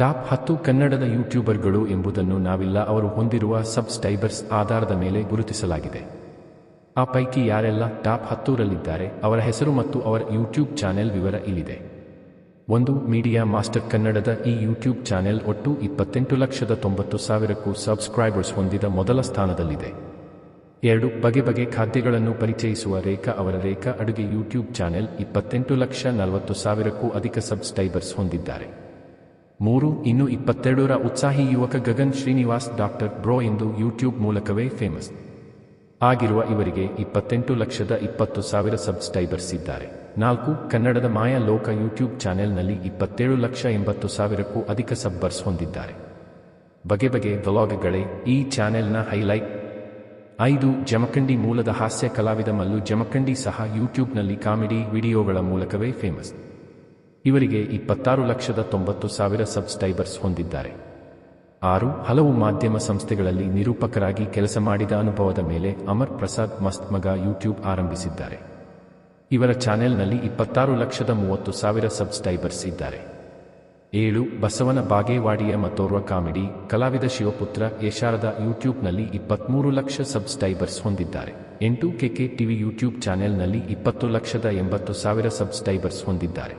Top 10 ಕನ್ನಡದ ಯೂಟ್ಯೂಬರ್ಗಳು ಎಂಬುದನ್ನು ನಾವಿಲ್ಲ ಅವರು ಹೊಂದಿರುವ ಸಬ್ಸ್ಕ್ರೈಬರ್ಸ್ ಆಧಾರದ ಮೇಲೆ ಗುರುತಿಸಲಾಗಿದೆ. ಆ ಪೈಕಿ ಯಾರೆಲ್ಲ ಟಾಪ್ 10ರಲ್ಲಿದ್ದಾರೆ ಅವರ ಹೆಸರು ಮತ್ತು ಅವರ ಯೂಟ್ಯೂಬ್ ಚಾನೆಲ್ ವಿವರ ಇಲ್ಲಿದೆ. 1. ಮೀಡಿಯಾ ಮಾಸ್ಟರ್ ಕನ್ನಡದ ಈ ಯೂಟ್ಯೂಬ್ ಚಾನೆಲ್ ಒಟ್ಟು 28,90,000ಕ್ಕೂ ಸಬ್ಸ್ಕ್ರೈಬರ್ಸ್ ಹೊಂದಿದ ಮೊದಲ ಸ್ಥಾನದಲ್ಲಿದೆ. 2. ಬಗೆ ಬಗೆ ಖಾದ್ಯಗಳನ್ನು ಪರಿಚಯಿಸುವ ರೇಖಾ ಅವರ ರೇಖಾ ಅಡುಗೆ ಯೂಟ್ಯೂಬ್ ಚಾನೆಲ್ 28,40,000ಕ್ಕೂ ಅಧಿಕ ಸಬ್ಸ್ಕ್ರೈಬರ್ಸ್ ಹೊಂದಿದ್ದಾರೆ. 3. ಇನ್ನು 22ರ ಉತ್ಸಾಹಿ ಯುವಕ ಗಗನ್ ಶ್ರೀನಿವಾಸ್ ಡಾಕ್ಟರ್ ಬ್ರೋ ಎಂದು ಯೂಟ್ಯೂಬ್ ಮೂಲಕವೇ ಫೇಮಸ್ ಆಗಿರುವ ಇವರಿಗೆ 28,20,000 ಸಬ್ಸ್ಕ್ರೈಬರ್ಸ್ ಇದ್ದಾರೆ. 4. ಕನ್ನಡದ ಮಾಯಾ ಲೋಕ ಯೂಟ್ಯೂಬ್ ಚಾನೆಲ್ನಲ್ಲಿ 27,80,000ಕ್ಕೂ ಅಧಿಕ ಸಬ್ಬರ್ಸ್ ಹೊಂದಿದ್ದಾರೆ. ಬಗೆ ಬಗೆ ವ್ಲಾಗ್ಗಳೇ ಈ ಚಾನೆಲ್ನ ಹೈಲೈಟ್. 5. ಜಮಖಂಡಿ ಮೂಲದ ಹಾಸ್ಯ ಕಲಾವಿದ ಮಲ್ಲು ಜಮಖಂಡಿ ಸಹ ಯೂಟ್ಯೂಬ್ನಲ್ಲಿ ಕಾಮಿಡಿ ವಿಡಿಯೋಗಳ ಮೂಲಕವೇ ಫೇಮಸ್. ಇವರಿಗೆ 26,90,000 ಸಬ್ಸ್ಕ್ರೈಬರ್ಸ್ ಹೊಂದಿದ್ದಾರೆ. 6. ಹಲವು ಮಾಧ್ಯಮ ಸಂಸ್ಥೆಗಳಲ್ಲಿ ನಿರೂಪಕರಾಗಿ ಕೆಲಸ ಮಾಡಿದ ಅನುಭವದ ಮೇಲೆ ಅಮರ್ ಪ್ರಸಾದ್ ಮಸ್ತ್ ಮಗ ಯೂಟ್ಯೂಬ್ ಆರಂಭಿಸಿದ್ದಾರೆ. ಇವರ ಚಾನೆಲ್ನಲ್ಲಿ 26,30,000 ಸಬ್ಸ್ಕ್ರೈಬರ್ಸ್ ಇದ್ದಾರೆ. 7. ಬಸವನ ಬಾಗೇವಾಡಿಯ ಮತ್ತೋರ್ವ ಕಾಮಿಡಿ ಕಲಾವಿದ ಶಿವಪುತ್ರ ಯಶಾರದ ಯೂಟ್ಯೂಬ್ನಲ್ಲಿ 23,00,000 ಸಬ್ಸ್ಕ್ರೈಬರ್ಸ್ ಹೊಂದಿದ್ದಾರೆ. 8. ಕೆಕೆ ಟಿವಿ ಯೂಟ್ಯೂಬ್ ಚಾನೆಲ್ನಲ್ಲಿ 20,80,000 ಸಬ್ಸ್ಕ್ರೈಬರ್ಸ್ ಹೊಂದಿದ್ದಾರೆ.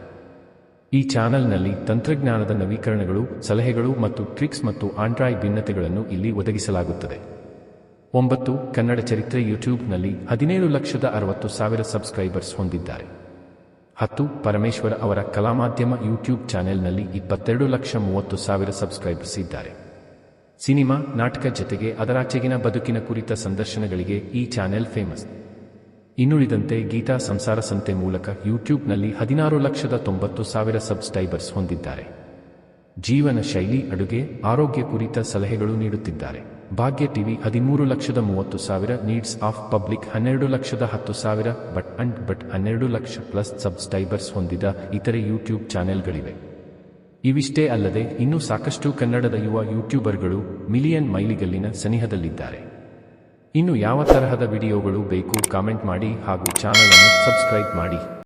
ಈ ಚಾನೆಲ್ನಲ್ಲಿ ತಂತ್ರಜ್ಞಾನದ ನವೀಕರಣಗಳು, ಸಲಹೆಗಳು ಮತ್ತು ಟ್ರಿಕ್ಸ್ ಮತ್ತು ಆಂಡ್ರಾಯ್ಡ್ ಭಿನ್ನತೆಗಳನ್ನು ಇಲ್ಲಿ ಒದಗಿಸಲಾಗುತ್ತದೆ. 9. ಕನ್ನಡ ಚರಿತ್ರೆ ಯೂಟ್ಯೂಬ್ನಲ್ಲಿ 17,60,000 ಸಬ್ಸ್ಕ್ರೈಬರ್ಸ್ ಹೊಂದಿದ್ದಾರೆ. 10. ಪರಮೇಶ್ವರ ಅವರ ಕಲಾಮಾಧ್ಯಮ ಯೂಟ್ಯೂಬ್ ಚಾನೆಲ್ನಲ್ಲಿ 22,30,000 ಸಬ್ಸ್ಕ್ರೈಬರ್ಸ್ ಇದ್ದಾರೆ. ಸಿನಿಮಾ, ನಾಟಕ ಜತೆಗೆ ಅದರಾಚೆಗಿನ ಬದುಕಿನ ಕುರಿತ ಸಂದರ್ಶನಗಳಿಗೆ ಈ ಚಾನೆಲ್ ಫೇಮಸ್. ಇನ್ನುಳಿದಂತೆ ಗೀತಾ ಸಂಸಾರ ಸಂತೆ ಮೂಲಕ ಯೂಟ್ಯೂಬ್ನಲ್ಲಿ 16,90,000 ಸಬ್ಸ್ಕ್ರೈಬರ್ಸ್ ಹೊಂದಿದ್ದಾರೆ. ಜೀವನ ಶೈಲಿ, ಅಡುಗೆ, ಆರೋಗ್ಯ ಕುರಿತ ಸಲಹೆಗಳು ನೀಡುತ್ತಿದ್ದಾರೆ. ಭಾಗ್ಯ TV 13,30,000, needs of public 12,10,000, but 12,00,000+ subscribers ಹೊಂದಿದ ಇತರೆ ಯೂಟ್ಯೂಬ್ ಚಾನೆಲ್ಗಳಿವೆ. ಇವಿಷ್ಟೇ ಅಲ್ಲದೆ ಇನ್ನೂ ಸಾಕಷ್ಟು ಕನ್ನಡದ ಯುವ ಯೂಟ್ಯೂಬರ್ಗಳು ಮಿಲಿಯನ್ ಮೈಲಿಗಲ್ಲಿನ ಸನಿಹದಲ್ಲಿದ್ದಾರೆ. ಇನ್ನು ಯಾವ ತರಹದ ವಿಡಿಯೋಗಳು ಬೇಕು ಕಾಮೆಂಟ್ ಮಾಡಿ ಹಾಗೂ ಚಾನಲ್ ಅನ್ನು ಸಬ್ಸ್ಕ್ರೈಬ್ ಮಾಡಿ.